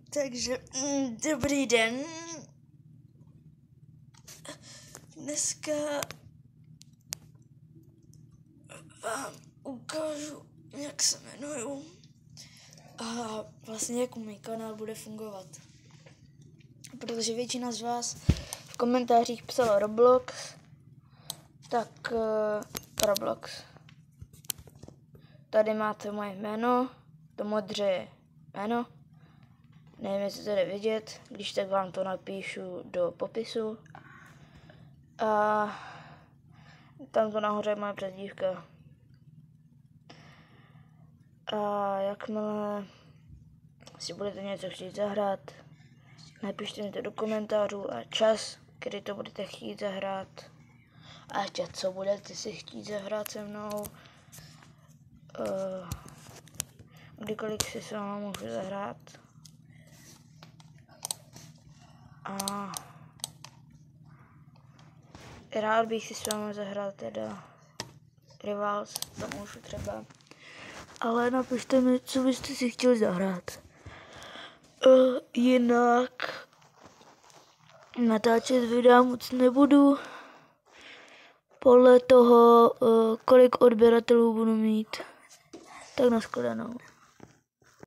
Takže dobrý den. Dneska vám ukážu, jak se jmenuju a vlastně jak můj kanál bude fungovat. Protože většina z vás v komentářích psala Roblox, tak Roblox. Tady máte moje jméno, to modře je jméno. Nevím, jestli to jde vidět, když tak vám to napíšu do popisu. A tam to nahoře je moje přezdívka. A jakmile si budete něco chtít zahrát, napište mi to do komentářů a čas, kdy to budete chtít zahrát. A ještě co budete si chtít zahrát se mnou. Kdykoliv si s váma můžu zahrát. A rád bych si s váma zahrál teda Rivals, to můžu třeba. Ale napište mi, co byste si chtěli zahrát. Jinak natáčet videa moc nebudu. Podle toho, kolik odběratelů budu mít. Tak nashledanou.